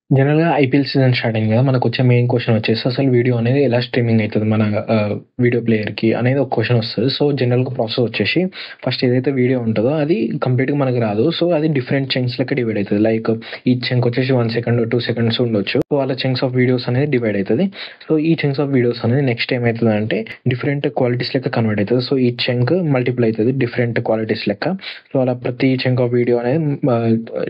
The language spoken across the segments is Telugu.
జనరల్‌గా ఐపీఎల్ సీజన్ స్టార్ట్ అయింది కదా! మనకొచ్చే మెయిన్ క్వెషన్ వచ్చేసి అసలు వీడియో అనేది ఎలా స్ట్రీమింగ్ అయితది మన వీడియో ప్లేయర్‌కి అనేది ఒక క్వెషన్ వస్తది. సో, జనరల్‌గా ప్రాసెస్ వచ్చేసి ఫస్ట్ ఏదైతే వీడియో ఉంటదో అది కంప్లీట్‌గా మనకు రాదు. సో, అది డిఫరెంట్ చంక్స్ లెక్క డివైడ్ అయితది. లైక్ ఈచ్ చంక్ వచ్చేసి 1 సెకండ్, 2 సెకండ్స్ ఉండొచ్చు. సో, అలా చంక్స్ ఆఫ్ వీడియోస్ అనేది డివైడ్ అయితది. సో, ఈ చంక్స్ ఆఫ్ వీడియోస్ అనేది నెక్స్ట్ ఏమైతదంటే డిఫరెంట్ క్వాలిటీస్ లెక్క కన్వర్ట్ అయితది. సో, ఈచ్ చంక్ మల్టిపుల్ అయితది డిఫరెంట్ క్వాలిటీస్ లెక్క. సో, అలా ప్రతి చంక్ ఆఫ్ వీడియో అనేది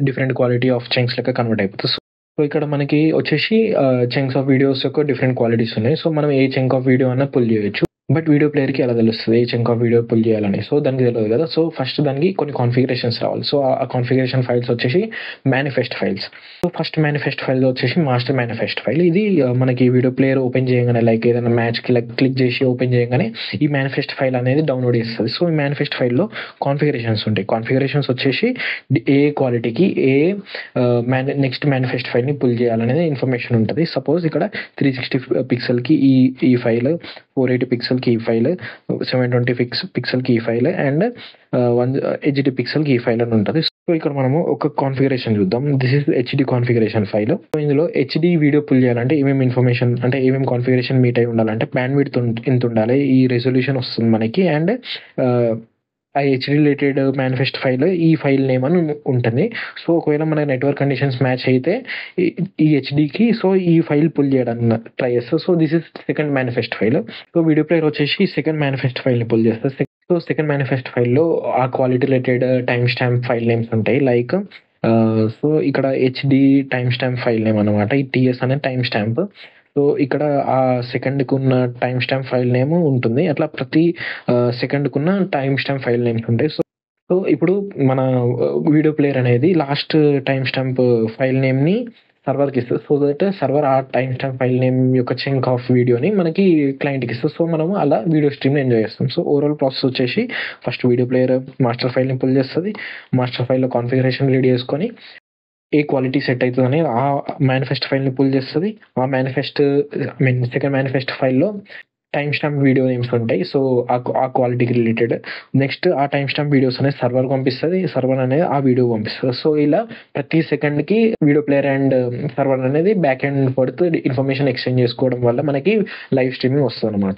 డిఫరెంట్ క్వాలిటీ ఆఫ్ చంక్స్ లెక్క కన్వర్ట్ అయిపోతది. సో, ఇక్కడ మనకి వచ్చేసి చంక్స్ ఆఫ్ వీడియోస్ యొక్క డిఫరెంట్ క్వాలిటీస్ ఉన్నాయి. సో, మనం ఏ చంక్ ఆఫ్ వీడియో అన్నా పుల్ చేయొచ్చు. బట్ వీడియో ప్లేయర్‌కి ఎలా తెలుస్తది? ఏ చంక్ ఆఫ్ వీడియో పుల్ చేయాలని. సో, దానికి తెలవదు కదా! సో, ఫస్ట్ దానికి కొన్ని కాన్ఫిగరేషన్స్ రావాలి. సో, ఆ కాన్ఫిగరేషన్ ఫైల్స్ వచ్చేసి manifest files. So, first manifest file వచ్చేసి మాస్టర్ మేనిఫెస్ట్ ఫైల్. ఇది మనకి వీడియో ప్లేయర్ ఓపెన్ చేయంగానే లైక్ ఏదైనా మ్యాచ్‌కి క్లిక్ చేసి ఓపెన్ చేయంగానే ఈ మేనిఫెస్ట్ ఫైల్ అనేది డౌన్‌లోడ్ చేస్తది. సో, ఈ మేనిఫెస్ట్ ఫైల్‌లో కాన్ఫిగరేషన్స్ ఉంటాయి. కాన్ఫిగరేషన్స్ వచ్చేసి ఏ క్వాలిటీకి నెక్స్ట్ మేనిఫెస్ట్ ఫైల్‌ని పుల్ చేయాలనేది ఇన్ఫర్మేషన్ ఉంటది. సపోజ్ ఇక్కడ 360 పిక్సెల్‌కి ఈ ఫైల్, 480 పిక్సెల్‌కి ఈ ఫైల్, 720 పిక్సెల్‌కి ఈ ఫైల్ అండ్ 1 హెచ్‌డి పిక్సెల్‌కి ఈ ఫైల్ అని ఉంటది. సో, ఇక్కడ మనము ఒక కాన్ఫిగరేషన్ చూద్దాం. This is HD configuration file. So, ఇందులో హెచ్‌డి వీడియో పుల్ చేయాలంటే ఏమేమి ఇన్ఫర్మేషన్ అంటే ఏమేమి కాన్ఫిగరేషన్ మీట్ అయి ఉండాలంటే బ్యాండ్ విడ్త్ ఎంత ఉండాలి, ఈ రెజల్యూషన్ వస్తుంది మనకి అండ్ ఆ హెచ్‌డి రిలేటెడ్ మేనిఫెస్ట్ ఫైల్ ఈ ఫైల్ నేమ్ అని ఉంటుంది. సో, ఒకవేళ మన నెట్వర్క్ కండిషన్స్ మ్యాచ్ అయితే ఈ హెచ్‌డికి సో, ఈ ఫైల్ పుల్ చేయడానికి ట్రై చేస్తది. So, this is second manifest file. So, video player వచ్చేసి సెకండ్ మేనిఫెస్ట్ ఫైల్‌ని పుల్ చేస్తది. సో, సెకండ్ మేనిఫెస్ట్ ఫైల్‌లో ఆ quality related time stamp file names ఉంటాయి. లైక్ సో, ఇక్కడ HD time stamp file name అనమాట. ఈ టీఎస్ అనే టైమ్ స్టాంప్. సో, ఇక్కడ ఆ సెకండ్‌కున్న టైమ్ స్టాంప్ ఫైల్ నేమ్ ఉంటుంది. అట్లా ప్రతి సెకండ్‌కున్న టైమ్ స్టాంప్ ఫైల్ నేమ్స్ ఉంటాయి. సో, ఇప్పుడు మన వీడియో ప్లేయర్ అనేది లాస్ట్ టైమ్ స్టాంప్ ఫైల్ నేమ్‌ని సర్వర్‌కి ఇస్తది. సో దట్ సర్వర్ ఆ టైమ్ స్టాంప్ ఫైల్ నేమ్ యొక్క చంక్ ఆఫ్ వీడియోని మనకి క్లయింట్‌కి ఇస్తది. సో, మనము అలా వీడియో స్ట్రీమ్‌ని ఎంజాయ్ చేస్తాం. సో, ఓవరాల్ ప్రాసెస్ వచ్చేసి ఫస్ట్ వీడియో ప్లేయర్ మాస్టర్ ఫైల్‌ని పుల్ చేస్తది. మాస్టర్ ఫైల్‌లో కాన్ఫిగరేషన్ రెడీ చేసుకొని ఏ క్వాలిటీ సెట్ అయితదని ఆ మేనిఫెస్ట్ ఫైల్‌ని పుల్ చేస్తది. ఆ మేనిఫెస్ట్ సెకండ్ మేనిఫెస్ట్ ఫైల్‌లో టైమ్ స్టాంప్ వీడియో నేమ్స్ ఉంటాయి. సో, ఆ క్వాలిటీకి రిలేటెడ్. నెక్స్ట్ ఆ టైమ్ స్టాంప్ వీడియోస్ అనేది సర్వర్‌కి పంపిస్తది. సర్వర్ అనేది ఆ వీడియో పంపిస్తది. సో, ఇలా ప్రతి సెకండ్‌కి వీడియో ప్లేయర్ అండ్ సర్వర్ అనేది back and fourth information exchange చేసుకోవడం వల్ల మనకి లైవ్ స్ట్రీమింగ్ వస్తదనమాట.